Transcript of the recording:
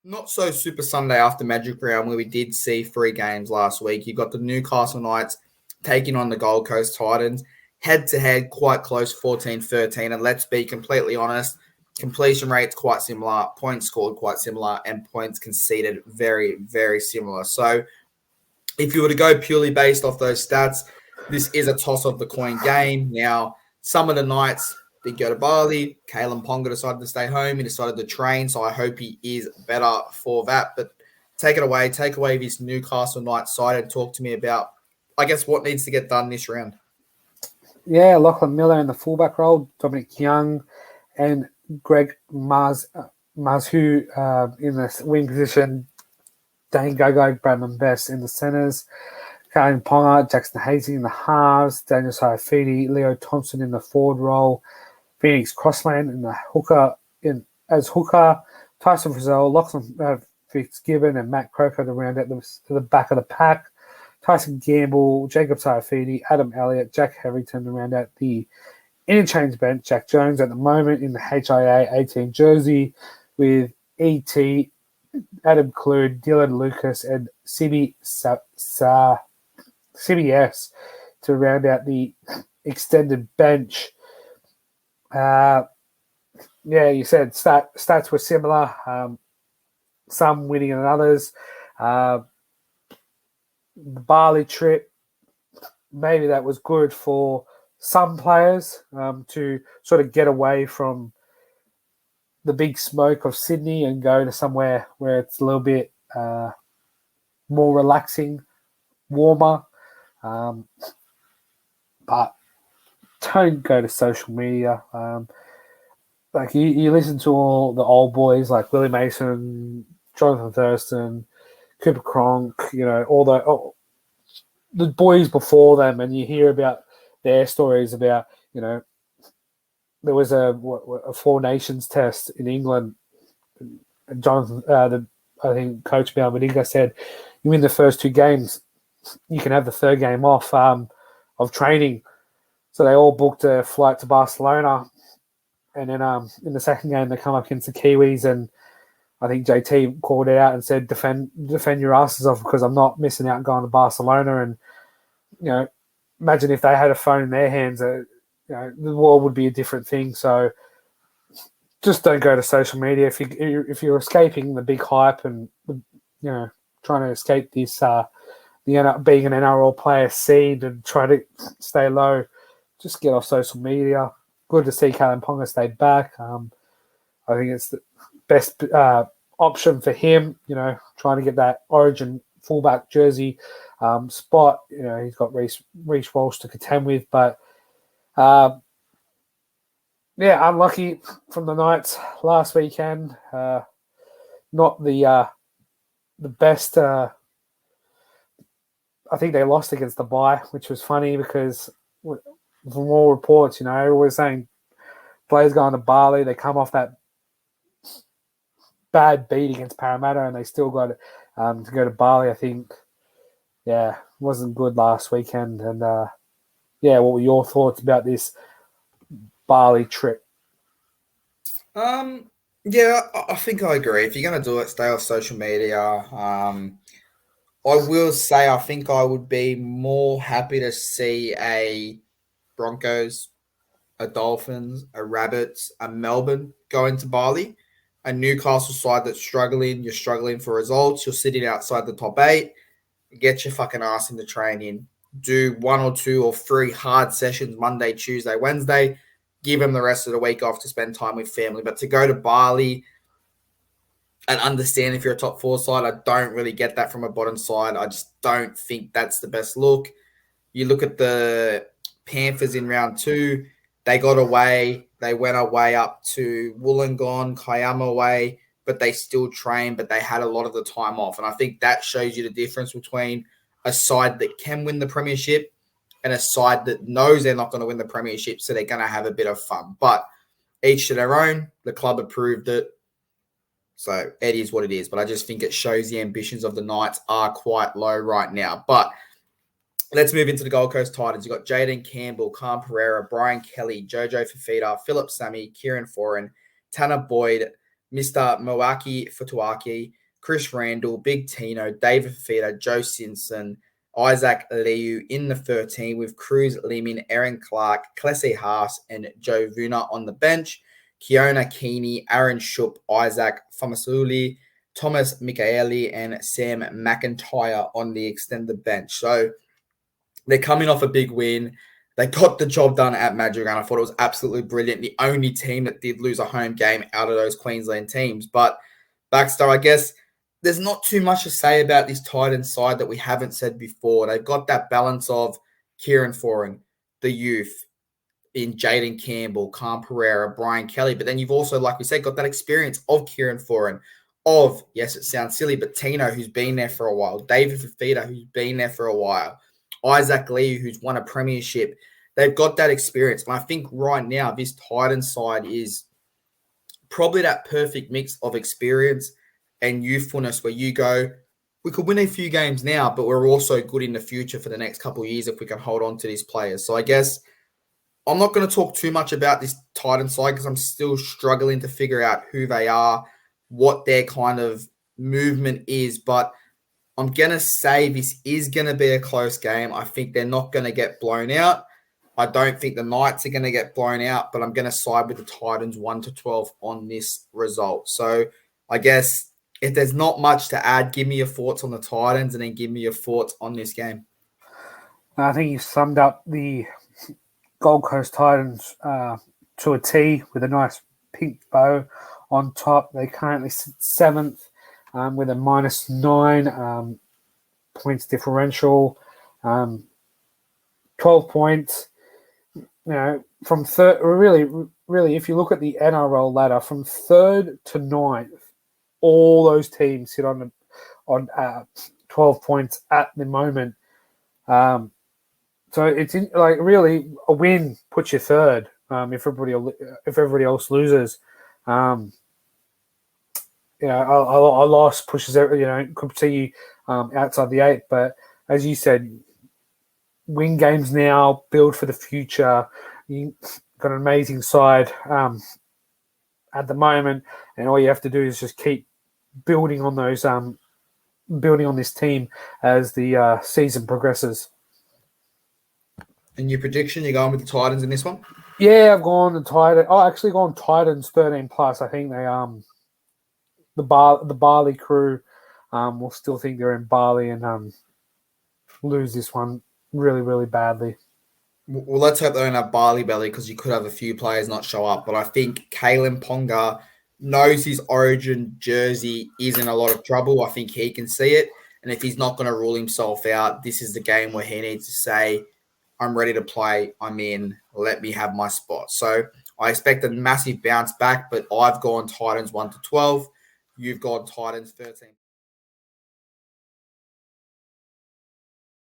Not so super Sunday after Magic Round where we did see 3 games last week. You got the Newcastle Knights taking on the Gold Coast Titans. Head-to-head, quite close, 14-13. And let's be completely honest, completion rates quite similar, points scored quite similar, and points conceded very, very similar. So if you were to go purely based off those stats, this is a toss-of-the-coin game. Now, some of the Knights did go to Bali. Kalen Ponga decided to stay home. He decided to train, so I hope he is better for that. But take away this Newcastle Knights side and talk to me about, I guess, what needs to get done this round. Yeah, Lachlan Miller in the fullback role, Dominic Young and Greg Mazhu in the wing position, Dane Gogo, Bradman Best in the centres, Kalen Ponga, Jackson Hazy in the halves, Daniel Saifidi, Leo Thompson in the forward role, Phoenix Crossland in the as hooker, Tyson Frizzell, Lachlan Fitzgibbon and Matt Croker to round out the back of the pack, Tyson Gamble, Jacob Saifidi, Adam Elliott, Jack Harrington to round out the interchange bench. Jack Jones at the moment in the HIA 18 jersey with E.T., Adam Clude, Dylan Lucas, and CBS to round out the extended bench. You said stats were similar, some winning than others. The Bali trip, maybe that was good for some players to sort of get away from the big smoke of Sydney and go to somewhere where it's a little bit more relaxing, warmer. But don't go to social media. Like you listen to all the old boys like Willie Mason, Jonathan Thurston, Cooper Cronk, all the boys before them, and you hear about their stories about, there was a Four Nations test in England. And Jonathan, I think Coach Balmadinga said, you win the first 2 games, you can have the third game off of training. So they all booked a flight to Barcelona, and then in the second game they come up against the Kiwis, and I think JT called it out and said, defend your asses off because I'm not missing out going to Barcelona. And, imagine if they had a phone in their hands, the world would be a different thing. So just don't go to social media. If you're escaping the big hype and, trying to escape this, being an NRL player seed and try to stay low, just get off social media. Good to see Kalen Ponga stay back. I think it's the best option for him, trying to get that Origin fullback jersey spot. He's got Reece Walsh to contend with, but unlucky from the Knights last weekend. Not the best. I think they lost against the bye, which was funny because from all reports, we're saying players going to Bali, they come off that bad beat against Parramatta and they still got to go to Bali. I think, wasn't good last weekend. And, what were your thoughts about this Bali trip? I think I agree. If you're going to do it, stay off social media. I will say I think I would be more happy to see a Broncos, a Dolphins, a Rabbits, a Melbourne go into Bali. A Newcastle side that's struggling, you're struggling for results, you're sitting outside the top 8, get your fucking ass into training. Do 1 or 2 or 3 hard sessions Monday, Tuesday, Wednesday. Give them the rest of the week off to spend time with family. But to go to Bali and understand if you're a top 4 side, I don't really get that from a bottom side. I just don't think that's the best look. You look at the Panthers in round 2, they got away. They went away up to Wollongong, Kiama way, but they still trained, but they had a lot of the time off. And I think that shows you the difference between a side that can win the premiership and a side that knows they're not going to win the premiership, so they're going to have a bit of fun. But each to their own. The club approved it. So it is what it is. But I just think it shows the ambitions of the Knights are quite low right now. But let's move into the Gold Coast Titans. You've got Jaden Campbell, Khan Pereira, Brian Kelly, Jojo Fafita, Philip Sammy, Kieran Foran, Tanner Boyd, Mr. Moaki Futuaki, Chris Randall, Big Tino, David Fafita, Joe Simpson, Isaac Liu in the 13 with Cruz Leeman, Aaron Clark, Klese Haas, and Joe Vuna on the bench. Keona Keeney, Aaron Shupp, Isaac Famasuli, Thomas Michaeli, and Sam McIntyre on the extended bench. So they're coming off a big win. They got the job done at Madrigal. I thought it was absolutely brilliant. The only team that did lose a home game out of those Queensland teams. But Baxter, I guess there's not too much to say about this Titans side that we haven't said before. They've got that balance of Kieran Foran, the youth, in Jaden Campbell, Calm Pereira, Brian Kelly. But then you've also, like we said, got that experience of Kieran Foran, of, yes, it sounds silly, but Tino, who's been there for a while, David Fafita, who's been there for a while, Isaac Lee, who's won a premiership. They've got that experience. And I think right now, this Titans side is probably that perfect mix of experience and youthfulness where you go, we could win a few games now, but we're also good in the future for the next couple of years if we can hold on to these players. So I guess I'm not going to talk too much about this Titan side because I'm still struggling to figure out who they are, what their kind of movement is. But I'm going to say this is going to be a close game. I think they're not going to get blown out. I don't think the Knights are going to get blown out, but I'm going to side with the Titans 1-12 on this result. So I guess if there's not much to add, give me your thoughts on the Titans and then give me your thoughts on this game. I think you summed up the Gold Coast Titans to a T with a nice pink bow on top. They currently sit 7th with a -9 points differential, 12 points. You know, from third, really, if you look at the NRL ladder, from 3rd to 9th, all those teams sit on 12 points at the moment. So it's really a win puts you 3rd. If everybody else loses, a loss pushes could see you outside the 8. But as you said, win games now, build for the future. You've got an amazing side at the moment, and all you have to do is just keep building on those, building on this team as the season progresses. And your prediction, you're going with the Titans in this one? Yeah, I've gone the Titans. Oh, actually gone Titans 13+. I think they the Bali crew will still think they're in Bali and lose this one really, really badly. Well, let's hope they don't have Barley Belly because you could have a few players not show up. But I think Kalen Ponga knows his Origin jersey is in a lot of trouble. I think he can see it. And if he's not going to rule himself out, this is the game where he needs to say, I'm ready to play. I'm in. Let me have my spot. So I expect a massive bounce back, but I've gone Titans 1-12. You've gone Titans 13.